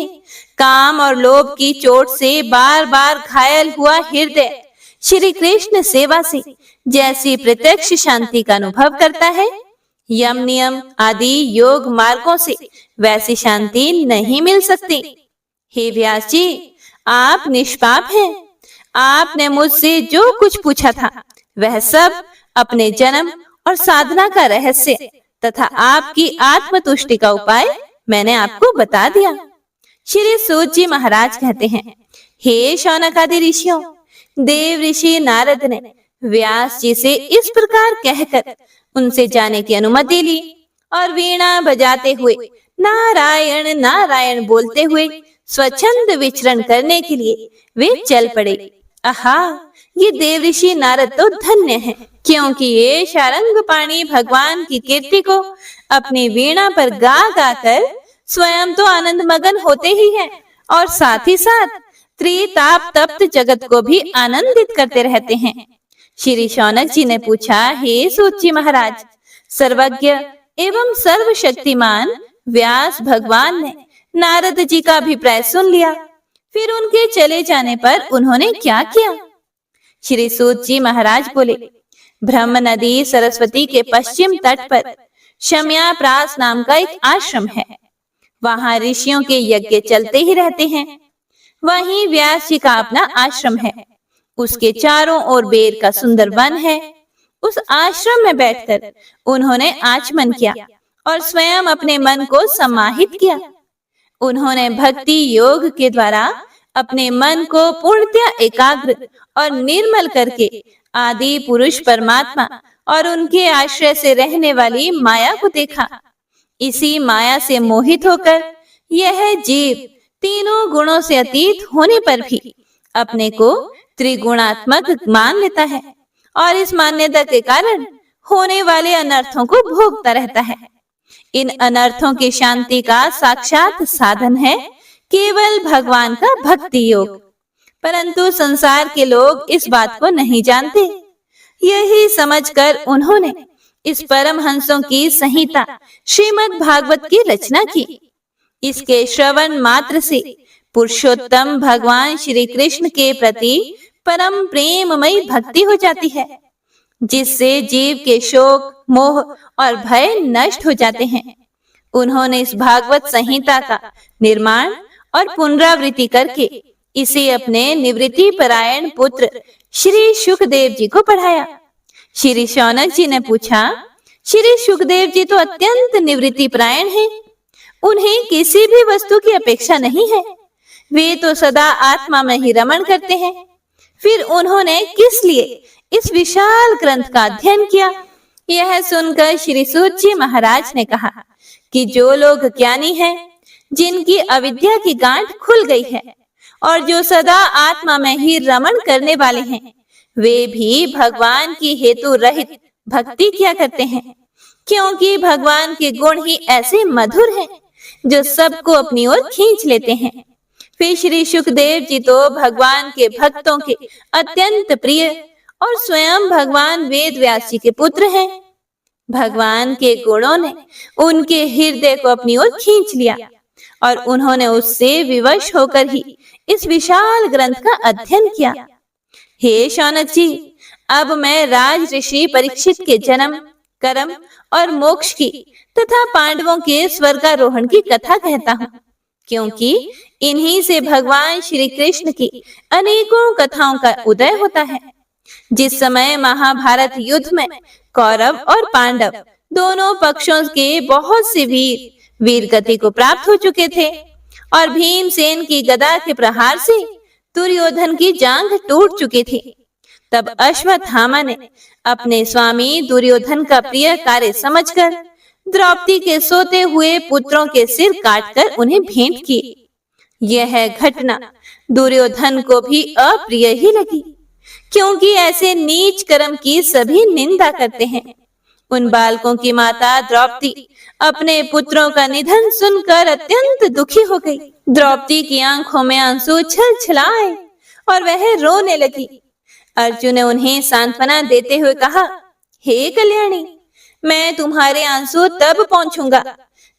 काम और लोभ की चोट से बार बार घायल हुआ हृदय श्री कृष्ण सेवा से जैसी प्रत्यक्ष शांति का अनुभव करता है, यम नियम आदि योग मार्गों से वैसी शांति नहीं मिल सकती। हे व्यास जी, आप निष्पाप हैं। आपने मुझसे जो कुछ पूछा था वह सब अपने जन्म और साधना का रहस्य तथा आपकी आत्मतुष्टि का उपाय मैंने आपको बता दिया। श्री सूत जी महाराज कहते हैं, हे शौनक आदि ऋषियों, देव ऋषि नारद ने व्यास जी से इस प्रकार कहकर उनसे जाने की अनुमति ली और वीणा बजाते हुए नारायण नारायण बोलते हुए स्वच्छंद विचरण करने के लिए वे चल पड़े। आहा, ये देव ऋषि नारद तो धन्य हैं, क्योंकि ये शारंग पाणी भगवान की कीर्ति को अपनी वीणा पर गा गा कर स्वयं तो आनंद मगन होते ही हैं और साथ ही साथ त्रिताप तप्त जगत को भी आनंदित करते रहते हैं। श्री शौनक जी ने पूछा, हे सूत जी महाराज, सर्वज्ञ एवं सर्वशक्तिमान व्यास भगवान ने नारद जी का अभिप्राय सुन लिया, फिर उनके चले जाने पर उन्होंने क्या किया? श्री सूत जी महाराज बोले, ब्रह्म नदी सरस्वती के पश्चिम तट पर शम्याप्रास नाम का एक आश्रम है। वहां ऋषियों के यज्ञ चलते ही रहते हैं। वहीं व्यास जी का अपना आश्रम है। उसके चारों ओर बेर का सुंदर वन है। उस आश्रम में बैठकर उन्होंने आचमन किया और स्वयं अपने मन को समाहित किया। उन्होंने भक्ति योग के द्वारा अपने मन को पूर्णतया एकाग्र और निर्मल करके आदि पुरुष परमात्मा और उनके आश्रय से रहने वाली माया को देखा। इसी माया से मोहित होकर यह जीव तीनों गुणों से अतीत होने पर भी अपने को त्रिगुणात्मक मान लेता है और इस मान्यता के कारण होने वाले अनर्थों को भोगता रहता है। इन अनर्थों की शांति का साक्षात साधन है केवल भगवान का भक्ति योग। परंतु संसार के लोग इस बात को नहीं जानते। यही समझकर उन्होंने इस परमहंसों की संहिता श्रीमद् भागवत की रचना की। इसके श्रवण मात्र से पुरुषोत्तम भगवान श्री कृष्ण के प्रति परम प्रेममयी भक्ति हो जाती है, जिससे जीव के शोक मोह और भय नष्ट हो जाते हैं। उन्होंने इस भागवत संहिता का निर्माण और पुनरावृत्ति करके इसे अपने निवृत्ति परायण पुत्र श्री सुखदेव जी को पढ़ाया। श्री शौनक जी ने पूछा, श्री सुखदेव जी तो अत्यंत निवृत्ति परायण हैं। उन्हें किसी भी वस्तु की अपेक्षा नहीं है। वे तो सदा आत्मा में ही रमण करते हैं। फिर उन्होंने किस लिए इस विशाल ग्रंथ का अध्ययन किया? यह सुनकर श्री सूत जी महाराज ने कहा कि जो लोग ज्ञानी हैं, जिनकी अविद्या की गांठ खुल गई है और जो सदा आत्मा में ही रमण करने वाले हैं, वे भी भगवान की हेतु रहित भक्ति किया करते हैं, क्योंकि भगवान के गुण ही ऐसे मधुर हैं जो सबको अपनी ओर खींच लेते हैं। फिर श्री सुखदेव जी तो भगवान के भक्तों के अत्यंत प्रिय और स्वयं भगवान वेद व्यास जी के पुत्र हैं। भगवान के गुणों ने उनके हृदय को अपनी ओर खींच लिया और उन्होंने उससे विवश होकर ही इस विशाल ग्रंथ का अध्ययन किया। हे शौनक जी, अब मैं राज ऋषि परीक्षित के जन्म, कर्म और मोक्ष की तथा पांडवों के स्वर्गारोहण की कथा कहता हूँ, क्योंकि इन्हीं से भगवान श्री कृष्ण की अनेकों कथाओं का उदय होता है। जिस समय महाभारत युद्ध में कौरव और पांडव दोनों पक्षों के बहुत से वीर गति को प्राप्त हो चुके थे और भीमसेन की गदा के प्रहार से दुर्योधन की जांघ टूट चुकी थी, तब अश्वत्थामा ने अपने स्वामी दुर्योधन का प्रिय कार्य समझकर द्रौपदी के सोते हुए पुत्रों के सिर काटकर उन्हें भेंट किए। यह घटना दुर्योधन को भी अप्रिय ही लगी, क्योंकि ऐसे नीच कर्म की सभी निंदा करते हैं। उन बालकों की माता द्रौपदी अपने पुत्रों का निधन सुनकर अत्यंत दुखी हो गई। द्रौपदी की आंखों में आंसू छलछलाए और वह रोने लगी। अर्जुन ने उन्हें सांत्वना देते हुए कहा, हे कल्याणी, मैं तुम्हारे आंसू तब पहुंचूंगा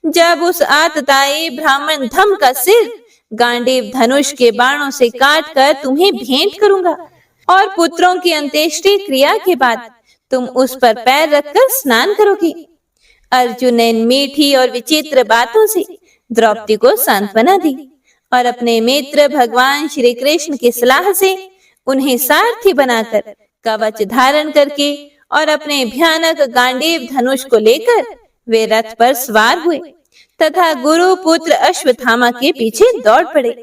जब उस आतताई ब्राह्मण धम का सिर गांडीव धनुष के बाणों से काटकर तुम्हें भेंट करूंगा और पुत्रों की अंत्येष्टि क्रिया के बाद तुम उस पर पैर रखकर स्नान करोगी। अर्जुन ने मीठी और विचित्र बातों से द्रौपदी को सांत्वना दी और अपने मित्र भगवान श्री कृष्ण की सलाह से उन्हें सारथी बनाकर कवच धारण करके और अपने भयानक गांडीव धनुष को लेकर वे रथ पर सवार हुए तथा गुरु पुत्र अश्वत्थामा के पीछे दौड़ पड़े।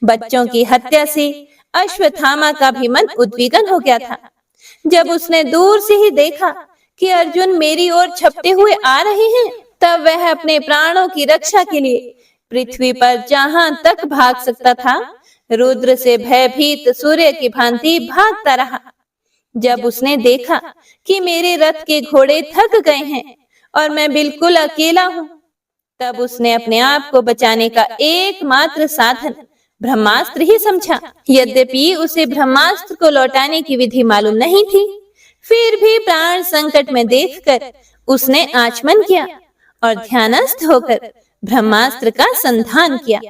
बच्चों की हत्या से अश्वत्थामा का भी मन उद्विग्न हो गया था। जब उसने दूर से ही देखा कि अर्जुन मेरी ओर छपटे हुए आ रहे हैं, तब वह अपने प्राणों की रक्षा के लिए पृथ्वी पर जहां तक भाग सकता था, रुद्र से भयभीत सूर्य की भांति भागता रहा। जब उसने देखा कि मेरे रथ के घोड़े थक गए हैं और मैं बिल्कुल अकेला हूँ, तब उसने अपने आप को बचाने का एकमात्र साधन ब्रह्मास्त्र ही समझा। यद्यपि उसे ब्रह्मास्त्र को लौटाने की विधि मालूम नहीं थी, फिर भी प्राण संकट में देखकर उसने आचमन किया और ध्यानस्थ होकर ब्रह्मास्त्र का संधान किया।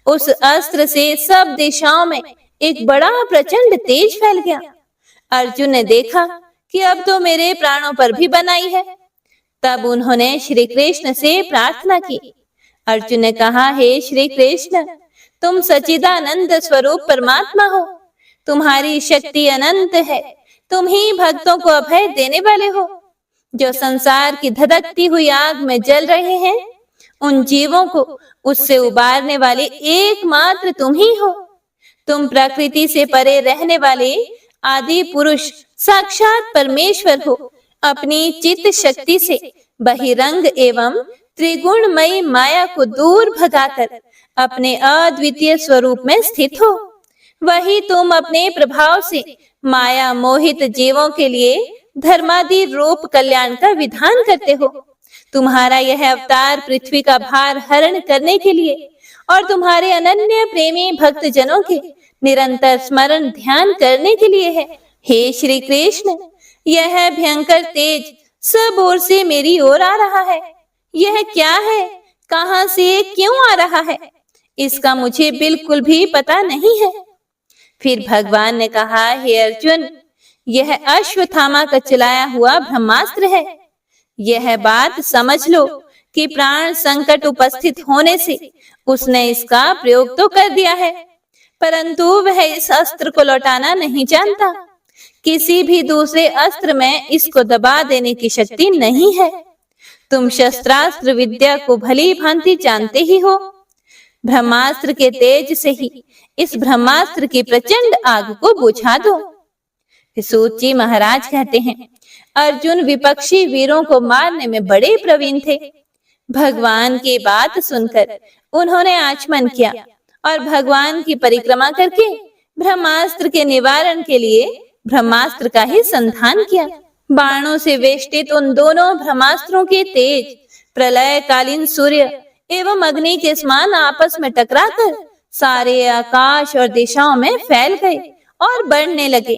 उस अस्त्र से सब दिशाओं में एक बड़ा प्रचंड तेज फैल गया। अर्जुन ने देखा कि अब तो मेरे प्राणों पर भी बनाई है। तब उन्होंने श्री कृष्ण से प्रार्थना की। अर्जुन ने कहा, हे श्री कृष्ण, तुम सच्चिदानंद स्वरूप परमात्मा हो, तुम्हारी शक्ति अनंत है, तुम ही भक्तों को अभय देने वाले हो। जो संसार की धधकती हुई आग में जल रहे हैं, उन जीवों को उससे उबारने वाले एकमात्र तुम ही हो। तुम प्रकृति से परे रहने वाले आदि पुरुष साक्षात परमेश्वर हो। अपनी चित्त शक्ति से बहिरंग एवं त्रिगुणमयी माया को दूर भगाकर अपने अद्वितीय स्वरूप में स्थित हो। वही तुम अपने प्रभाव से माया मोहित जीवों के लिए धर्मादि रूप कल्याण का विधान करते हो। तुम्हारा यह अवतार पृथ्वी का भार हरण करने के लिए और तुम्हारे अनन्य प्रेमी भक्त जनों के निरंतर स्मरण ध्यान करने के लिए है। हे श्री कृष्ण, यह भयंकर तेज सब ओर से मेरी ओर आ रहा है। यह क्या है, कहां से क्यों आ रहा है, इसका मुझे बिल्कुल भी पता नहीं है। फिर भगवान ने कहा, हे अर्जुन, यह अश्वत्थामा का चलाया हुआ ब्रह्मास्त्र है। यह बात समझ लो कि प्राण संकट उपस्थित होने से उसने इसका प्रयोग तो कर दिया है, परंतु वह इस अस्त्र को लौटाना नहीं जानता। किसी भी दूसरे अस्त्र में इसको दबा देने की शक्ति नहीं है। तुम शस्त्रास्त्र विद्या को भली भांति जानते ही हो। ब्रह्मास्त्र के तेज से ही इस ब्रह्मास्त्र की प्रचंड आग को बुझा दो। सूत जी महाराज कहते हैं, अर्जुन विपक्षी वीरों को मारने में बड़े प्रवीण थे। भगवान की बात सुनकर उन्होंने आचमन किया और भगवान की परिक्रमा करके ब्रह्मास्त्र के निवारण के लिए ब्रह्मास्त्र का ही संधान किया। बाणों से वेष्टित उन दोनों ब्रह्मास्त्रों के तेज प्रलय कालीन सूर्य एवं अग्नि के समान आपस में टकराकर सारे आकाश और दिशाओं में फैल गए और बढ़ने लगे।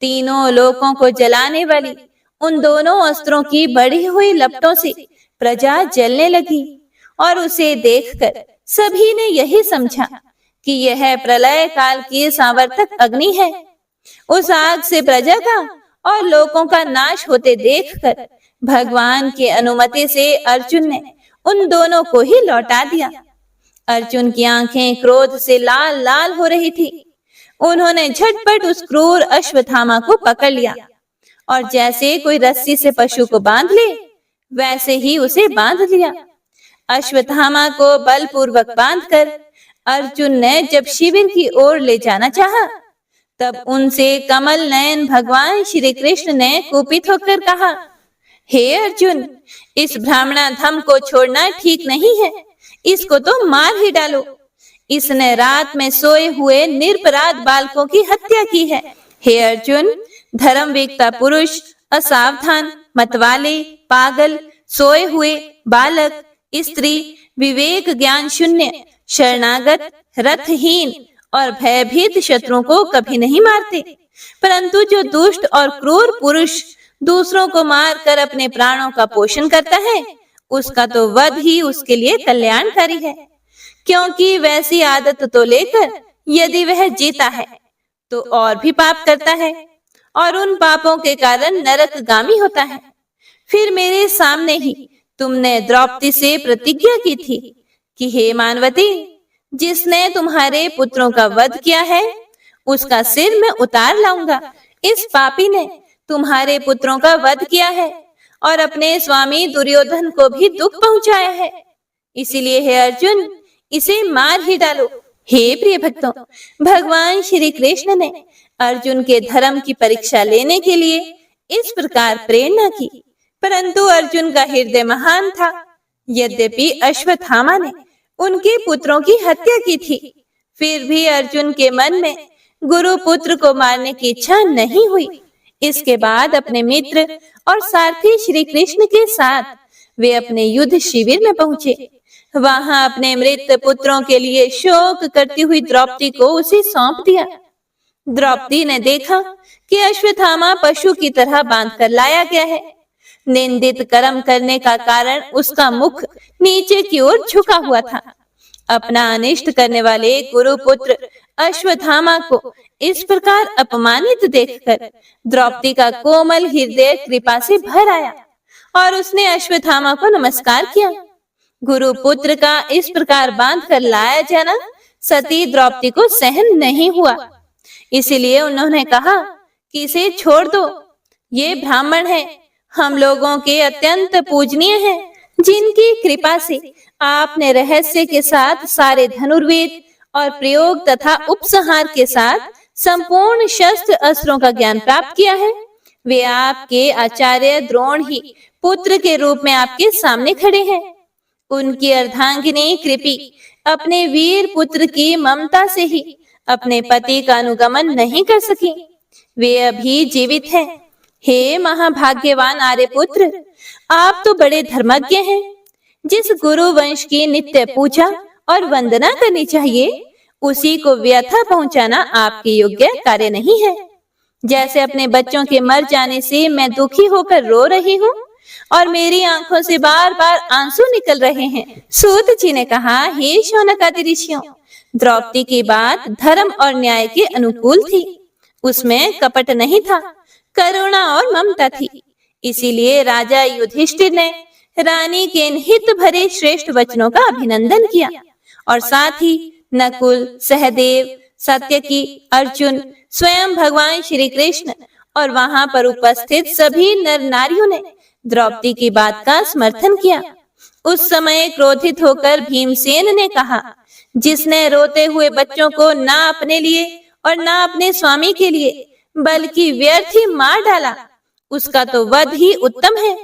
तीनों लोकों को जलाने वाली उन दोनों अस्त्रों की बढ़ी हुई लपटों से प्रजा जलने लगी और उसे देखकर सभी ने यही समझा कि यह प्रलय काल की सांवर्तक अग्नि है। उस आग से प्रजा का और लोगों का नाश होते देखकर भगवान की अनुमति से अर्जुन ने उन दोनों को ही लौटा दिया। अर्जुन की आंखें क्रोध से लाल लाल हो रही थी। उन्होंने झटपट उस क्रूर अश्वत्थामा को पकड़ लिया और जैसे कोई रस्सी से पशु को बांध ले वैसे ही उसे बांध लिया। अश्वत्थामा को बलपूर्वक बांधकर अर्जुन ने जब शिविर की ओर ले जाना चाहा, तब उनसे कमल नयन भगवान श्री कृष्ण ने कुपित होकर कहा, हे अर्जुन, इस ब्राह्मणाधम को छोड़ना ठीक नहीं है, इसको तो मार ही डालो। इसने रात में सोए हुए निरपराध बालकों की हत्या की है। हे अर्जुन, धर्म विगता पुरुष, असावधान, मतवाले, पागल, सोए हुए बालक, स्त्री, विवेक ज्ञान शून्य, शरणागत, रथहीन और भयभीत शत्रुओं को कभी नहीं मारते, परंतु जो दुष्ट और क्रूर पुरुष दूसरों को मारकर अपने प्राणों का पोषण करता है, उसका तो वध ही उसके लिए कल्याणकारी है। क्योंकि वैसी आदत तो लेकर यदि वह जीता है तो और भी पाप करता है और उन पापों के कारण नरकगामी होता है। फिर मेरे सामने ही तुमने द्रौपदी से प्रतिज्ञा की थी कि हे मानवती, जिसने तुम्हारे पुत्रों का वध किया है उसका सिर मैं उतार लाऊंगा। इस पापी ने तुम्हारे पुत्रों का वध किया है और अपने स्वामी दुर्योधन को भी दुख पहुंचाया है, इसीलिए हे अर्जुन, इसे मार ही डालो। हे प्रिय भक्तों, भगवान श्री कृष्ण ने अर्जुन के धर्म की परीक्षा लेने के लिए इस प्रकार प्रेरणा की, परंतु अर्जुन का हृदय महान था। यद्यपि अश्वत्थामा ने उनके पुत्रों की हत्या की थी, फिर भी अर्जुन के मन में गुरु पुत्र को मारने की इच्छा नहीं हुई। इसके बाद अपने मित्र और सारथी श्री कृष्ण के साथ वे अपने युद्ध शिविर में पहुंचे। वहां अपने मृत पुत्रों के लिए शोक करती हुई द्रौपदी को उसे सौंप दिया। द्रौपदी ने देखा कि अश्वत्थामा पशु की तरह बांधकर लाया गया है। निंदित कर्म करने का कारण उसका मुख नीचे की ओर झुका हुआ था। अपना अनिष्ट करने वाले गुरुपुत्र अश्वत्थामा को इस प्रकार अपमानित देखकर द्रौपदी का कोमल हृदय कृपा से भर आया और उसने अश्वत्थामा को नमस्कार किया। गुरुपुत्र का इस प्रकार बांध कर लाया जाना सती द्रौपदी को सहन नहीं हुआ, इसीलिए उन्होंने कहा कि इसे छोड़ दो। ये ब्राह्मण है, हम लोगों के अत्यंत पूजनीय हैं, जिनकी कृपा से आपने रहस्य के साथ सारे धनुर्वेद और प्रयोग तथा उपसंहार के साथ संपूर्ण शस्त्र अस्त्रों का ज्ञान प्राप्त किया है। वे आपके आचार्य द्रोण ही पुत्र के रूप में आपके सामने खड़े हैं। उनकी अर्धांगिनी कृपी अपने वीर पुत्र की ममता से ही अपने पति का अनुगमन नहीं कर सकी। वे अभी जीवित हैं। हे महाभाग्यवान आर्यपुत्र, आप तो बड़े धर्मज्ञ हैं। जिस गुरु वंश की नित्य पूजा और वंदना करनी चाहिए, उसी को व्यथा पहुंचाना आपके योग्य कार्य नहीं है। जैसे अपने बच्चों के मर जाने से मैं दुखी होकर रो रही हूँ और मेरी आंखों से बार बार आंसू निकल रहे हैं। सूत जी ने कहा, हे शौनकादि ऋषियों, द्रौपदी की बात धर्म और न्याय के अनुकूल थी। उसमें कपट नहीं था, करुणा और ममता थी। इसीलिए राजा युधिष्ठिर ने रानी के इन हित भरे श्रेष्ठ वचनों का अभिनंदन किया और साथ ही नकुल, सहदेव, सत्यकी, अर्जुन, स्वयं भगवान श्री कृष्ण और वहां पर उपस्थित सभी नर नारियों ने द्रौपदी की बात का समर्थन किया। उस समय क्रोधित होकर भीमसेन ने कहा, जिसने रोते हुए बच्चों को ना अपने लिए और ना अपने स्वामी के लिए बल्कि व्यर्थ ही मार डाला, उसका तो वध ही उत्तम है।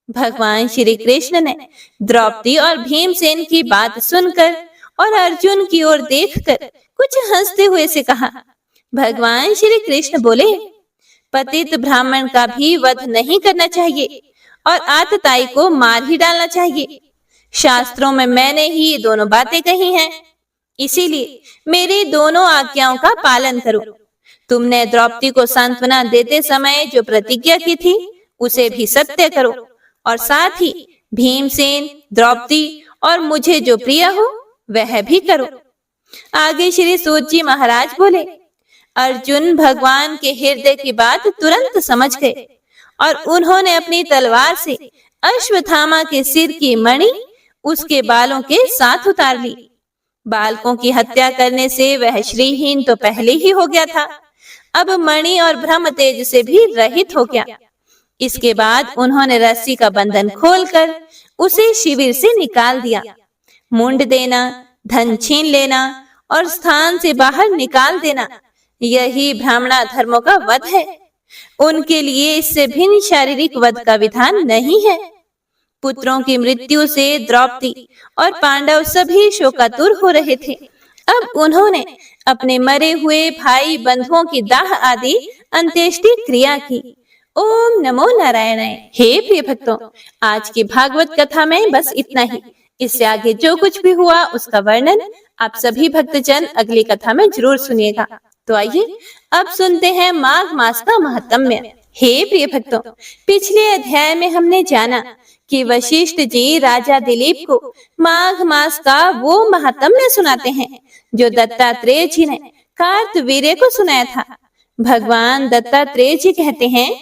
भगवान श्री कृष्ण ने द्रौपदी और भीमसेन की बात सुनकर और अर्जुन की ओर देखकर कुछ हंसते हुए से कहा। भगवान श्री कृष्ण बोले, पतित ब्राह्मण का भी वध नहीं करना चाहिए और आतताई को मार ही डालना चाहिए। शास्त्रों में मैंने ही ये दोनों बातें कही हैं, इसीलिए मेरी दोनों आज्ञाओं का पालन करो। तुमने द्रौपदी को सांत्वना देते समय जो प्रतिज्ञा की थी उसे भी सत्य करो और साथ ही भीमसेन, द्रौपदी और मुझे जो प्रिय हो वह भी करो। आगे श्री सूत जी महाराज बोले, अर्जुन भगवान के हृदय की बात तुरंत समझ गए और उन्होंने अपनी तलवार से अश्वत्थामा के सिर की मणि उसके बालों के साथ उतार ली। बालकों की हत्या करने से वह श्रीहीन तो पहले ही हो गया था, अब मणि और ब्रह्म तेज से भी रहित हो गया। इसके बाद उन्होंने रस्सी का बंधन खोलकर उसे शिविर से निकाल दिया। मुंड देना, धन छीन लेना और स्थान से बाहर निकाल देना, यही ब्राह्मणा धर्मों का वध है। उनके लिए इससे भिन्न शारीरिक वध का विधान नहीं है। पुत्रों की मृत्यु से द्रौपदी और पांडव सभी शोकातुर हो रहे थे। अब उन्होंने अपने मरे हुए भाई बंधुओं की दाह आदि अंत्येष्टि क्रिया की। ओम नमो नारायणाय। हे प्रिय भक्तों, आज की भागवत कथा में बस इतना ही। इससे आगे जो कुछ भी हुआ उसका वर्णन आप सभी भक्तजन अगली कथा में जरूर सुनिएगा। तो आइए अब सुनते हैं माघ मास का महात्म्य। हे प्रिय भक्तों, पिछले अध्याय में हमने जाना कि वशिष्ठ जी राजा दिलीप को माघ मास का वो महात्म्य सुनाते हैं जो दत्तात्रेय जी ने कार्तवीर्य को सुनाया था। भगवान दत्तात्रेय जी कहते हैं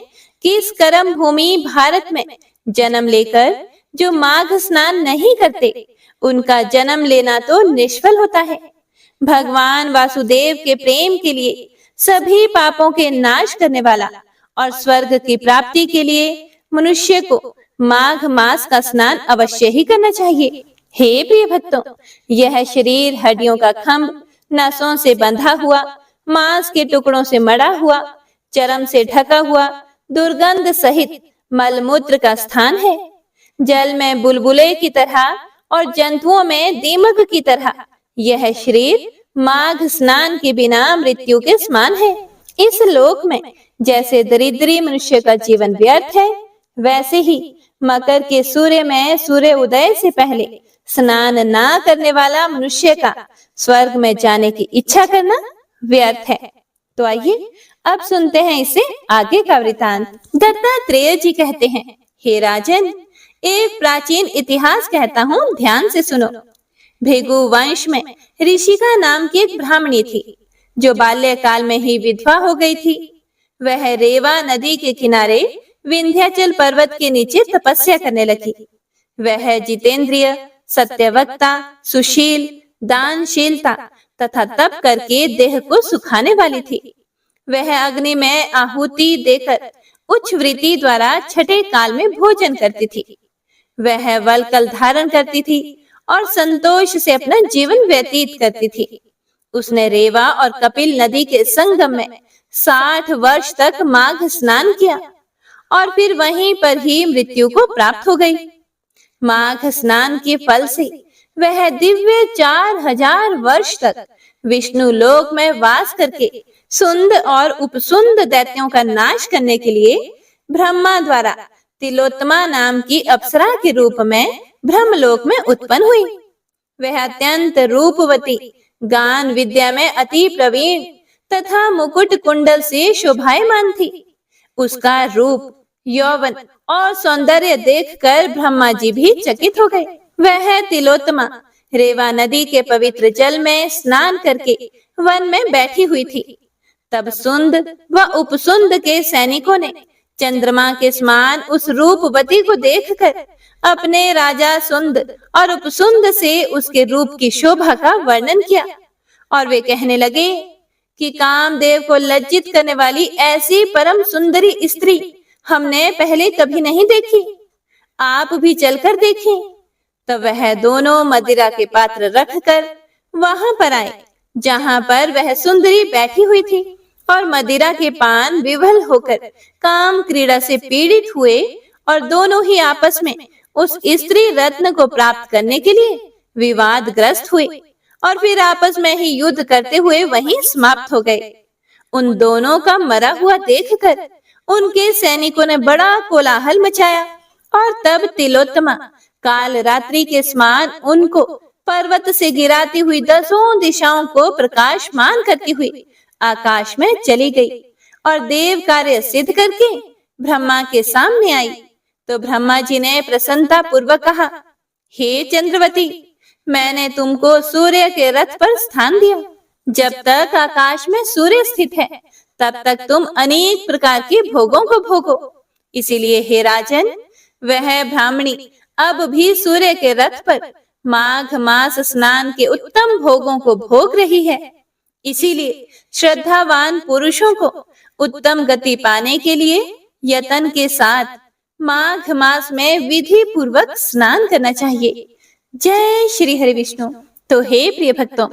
कि इस कर्म भूमि भारत में जन्म लेकर जो माघ स्नान नहीं करते उनका जन्म लेना तो निष्फल होता है। भगवान वासुदेव के प्रेम के लिए, सभी पापों के नाश करने वाला और स्वर्ग की प्राप्ति के लिए मनुष्य को माघ मास का स्नान अवश्य ही करना चाहिए। हे प्रिय भक्तों, यह शरीर हड्डियों का खंभ, नसों से बंधा हुआ, मांस के टुकड़ों से मड़ा हुआ, चर्म से ढका हुआ, दुर्गंध सहित मलमूत्र का स्थान है। जल में बुलबुले की तरह और जंतुओं में दीमक की तरह यह शरीर माघ स्नान के बिना मृत्यु के समान है। इस लोक में जैसे दरिद्री मनुष्य का जीवन व्यर्थ है, वैसे ही मकर के सूर्य में सूर्य उदय से पहले स्नान ना करने वाला मनुष्य का स्वर्ग में जाने की इच्छा करना व्यर्थ है। तो आइए अब सुनते हैं इससे आगे का वृतांत। दत्तात्रेय जी कहते हैं, हे राजन, एक प्राचीन इतिहास कहता हूँ, ध्यान से सुनो। भृगु वंश में ऋषिका नाम की एक ब्राह्मणी थी जो बाल्यकाल में ही विधवा हो गई थी। वह रेवा नदी के किनारे विंध्याचल पर्वत के नीचे तपस्या करने लगी। वह जितेंद्रिय, सत्यवक्ता, सुशील, दानशीलता तथा तप करके देह को सुखाने वाली थी। वह अग्नि में आहुति देकर उच्च वृत्ति द्वारा छठे काल में भोजन करती थी। वह वलकल धारण करती थी और संतोष से अपना जीवन व्यतीत करती थी। उसने रेवा और कपिल नदी के संगम में 60 वर्ष तक माघ स्नान किया और फिर वहीं पर ही मृत्यु को प्राप्त हो गई। माघ स्नान के फल से वह दिव्य 4000 वर्ष तक विष्णु लोक में वास करके सुंद और उपसुंद दैत्यों का नाश करने के लिए ब्रह्मा द्वारा तिलोत्तमा नाम की अप्सरा के रूप में ब्रह्मलोक में उत्पन्न हुई। वह अत्यंत रूपवती, गान विद्या में अति प्रवीण तथा मुकुट कुंडल से शोभायमान थी। उसका रूप, यौवन और सौंदर्य देखकर ब्रह्मा जी भी चकित हो गए। वह तिलोत्तमा रेवा नदी के पवित्र जल में स्नान करके वन में बैठी हुई थी। तब सुंद व उपसुंद के सैनिकों ने चंद्रमा के समान उस रूपवती को देखकर अपने राजा सुंद और उपसुंद से उसके रूप की शोभा का वर्णन किया और वे कहने लगे कि कामदेव को लज्जित करने वाली ऐसी परम सुंदरी स्त्री हमने पहले कभी नहीं देखी, आप भी चलकर देखें। तब वह दोनों मदिरा के पात्र रखकर वहां पर आए जहां पर वह सुंदरी बैठी हुई थी। और मदिरा के पान विवल होकर काम क्रीड़ा से पीड़ित हुए और दोनों ही आपस में उस स्त्री रत्न को प्राप्त करने के लिए विवादग्रस्त हुए और फिर आपस में ही युद्ध करते हुए वहीं समाप्त हो गए। उन दोनों का मरा हुआ देखकर उनके सैनिकों ने बड़ा कोलाहल मचाया और तब तिलोत्तमा काल रात्रि के समान उनको पर्वत से गिराती हुई 10 दिशाओं को प्रकाशमान करती हुई आकाश में चली गई और देव कार्य सिद्ध करके ब्रह्मा के सामने आई। तो ब्रह्मा जी ने प्रसन्नता पूर्वक कहा, हे चंद्रवती, मैंने तुमको सूर्य के रथ पर स्थान दिया। जब तक आकाश में सूर्य स्थित है तब तक तुम अनेक प्रकार के भोगों को भोगो। इसीलिए हे राजन, वह ब्राह्मणी अब भी सूर्य के रथ पर माघ मास स्नान के उत्तम भोगों को भोग रही है। इसीलिए श्रद्धावान पुरुषों को उत्तम गति पाने के लिए यतन के साथ माघ मास में विधि पूर्वक स्नान करना चाहिए। जय श्री हरि विष्णु। तो हे प्रिय भक्तों,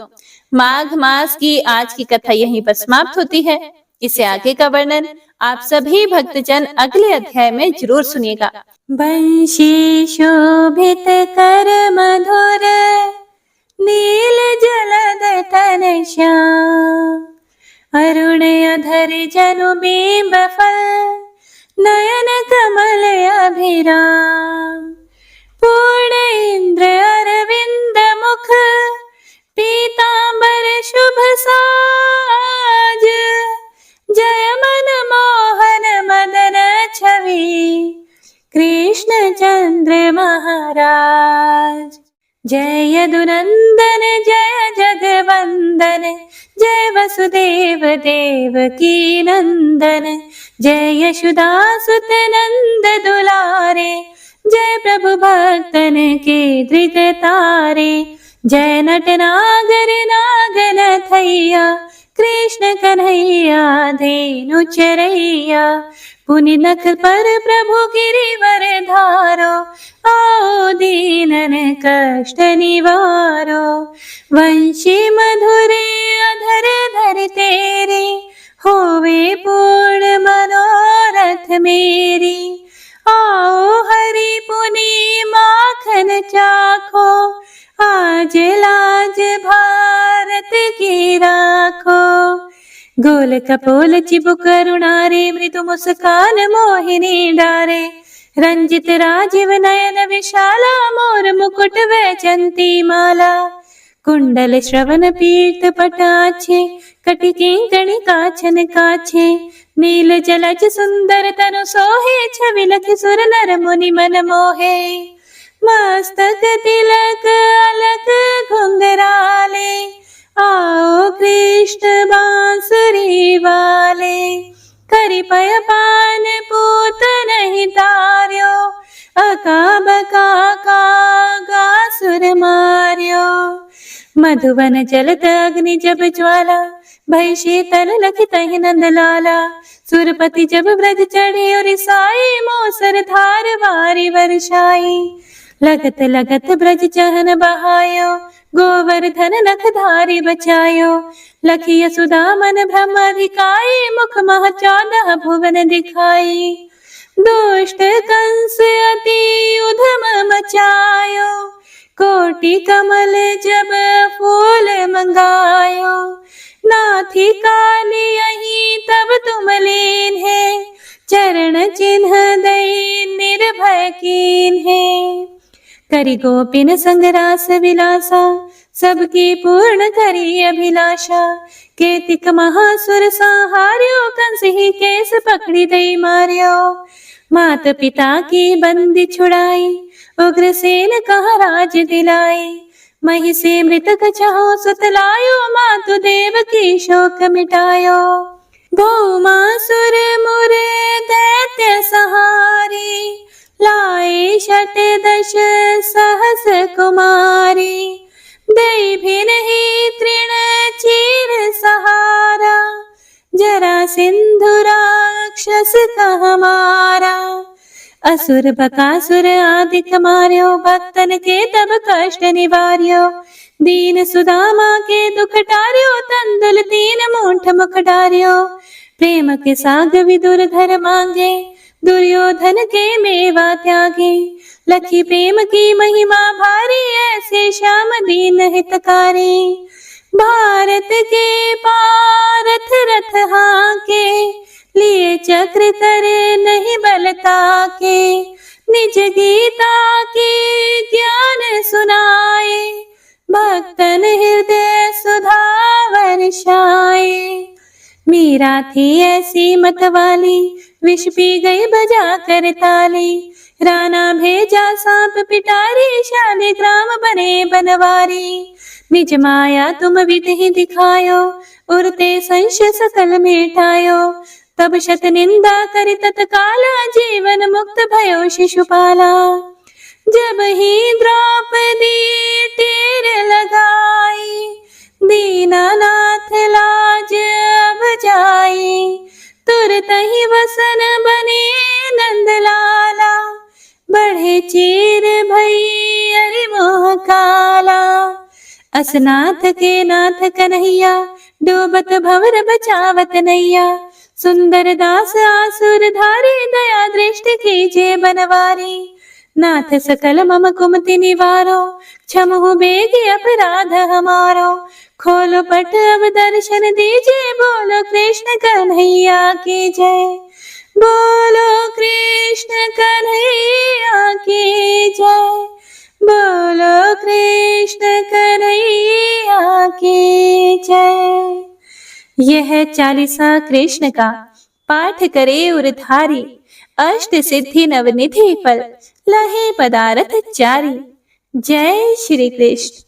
माघ मास की आज की कथा यहीं पर समाप्त होती है। इससे आगे का वर्णन आप सभी भक्तजन अगले अध्याय में जरूर सुनिएगा। वंशी शोभित कर मधुर नील जलद तन श्याम, अरुण अधर जनु बिंब फल नयन कमल अभिराम, पूर्ण इंद्र अरविंद मुख पीतांबर शुभ साज, जय मन मोहन मदन छवि कृष्ण चंद्र महाराज। जय यदुनंदन जय जगवंदन, जय वसुदेव देवकी नंदन, जय यशोदासुत नंद दुलारे, जय प्रभु भक्तन के दृग तारे, जय नट नागर नागन थैया कृष्ण कन्हैया धेनु चरैया, पुनि नख पर प्रभु गिरिवर धारो, आओ दीनन कष्ट निवारो, वंशी मधुरे अधर धर तेरे, होवे पूर्ण मनोरथ मेरी, आओ हरि पुनि माखन चाखो, आज लाज भारत की राखो, गोल कपोल चिबुक करुणारे, मृदु मुस्कान मोहिनी डारे, रंजित राजीव नयन विशाला, मोर मुकुट वैजंती माला, कुंडल श्रवण पीत पटाछे, कटि किंकणी काछन काछे, नील जलज सुंदर तनु सोहे, छवि लखि सुर नर मुनि मन मोहे, मस्तक तिलक अलक घुंघराले, आओ कृष्ण बांसुरी वाले, करि पय पान पूत नहीं तार्यो, अका बका का सुर मार्यो, मधुवन जलत अग्नि जब ज्वाला, भय शीतल लखि तहि नंद लाला, सुरपति जब ब्रज चढ़े और साई, मोसर धार वारी वर्षाई, लगत लगत ब्रज चहन बहायो, गोवर्धन नख धारी बचायो, लखी यशोदा मन ब्रह्माधिकाई, मुख मह 14 भुवन दिखाई, दुष्ट कंस अति उधम मचायो, कोटि कमल जब फूल मंगायो, नाथी काली यही तब तुम लीन है, चरण चिन्ह दई निर्भय कीन है, करि गोपिन संग रास विलासा, सबकी पूर्ण करी अभिलाषा, केतिक महासुर संहार्यो, कंस ही केस पकड़ी दई मार्यो, मात पिता की बंदी छुड़ाई, उग्रसेन कहा राज दिलाई, मही से मृतक चाहो सुतलायो, मातु देव की शोक मिटायो, भौमासुर मुरे दैत्य सहारी, लाए 10 सहस कुमारी, दई भी नहीं तृण चीर सहारा, जरा सिंधु राक्षस का हमारा, असुर बकासुर आदिक मार्यो, भक्तन के तब कष्ट निवार्यो, दीन सुदामा के दुख टार्यो, तंदुल 3 मूठ मुख डार्यो। प्रेम के साग विदुर घर मांगे, दुर्योधन के मेवा त्यागे। लखी प्रेम की महिमा भारी, ऐसे श्याम दीन हितकारी। भारत के पारथ रथ हाके, लिए चक्र करे नहीं बलता के। निज गीता के ज्ञान सुनाए, भक्तन हृदय सुधा वर्षाए। मीरा थी ऐसी मतवाली, विष पी गई बजा कर ताली। राणा भेजा सांप पिटारी, शालिग्राम बने बनवारी। निज माया तुम विधि दिखायो, उरते संश सकल मिटायो। तब शत निंदा कर तत्काला, जीवन मुक्त भयो शिशुपाला। जब ही द्रौपदी टेर लगाई, दीनानाथ लाज अब जाई। तुरत ही वसन बने नंदलाला, बढ़े चीर भई अरि मोह काला। असनाथ के नाथ कन्हैया, डूबत भंवर बचावत नैया। सुंदर दास आसुर धारी, दया दृष्टि कीजे बनवारी। नाथ सकल मम कुमति निवारो, क्षमहु बेगी अपराध हमारो। खोलो पट अब दर्शन दीजिए, बोलो कृष्ण कन्हैया की जय। बोलो कृष्ण कन्हैया की जय। बोलो कृष्ण कन्हैया की जय। यह चालीसा कृष्ण का पाठ करे उरधारी। अष्ट सिद्धि नवनिधि फल, लहे पदारथ चारी। जय श्री कृष्ण।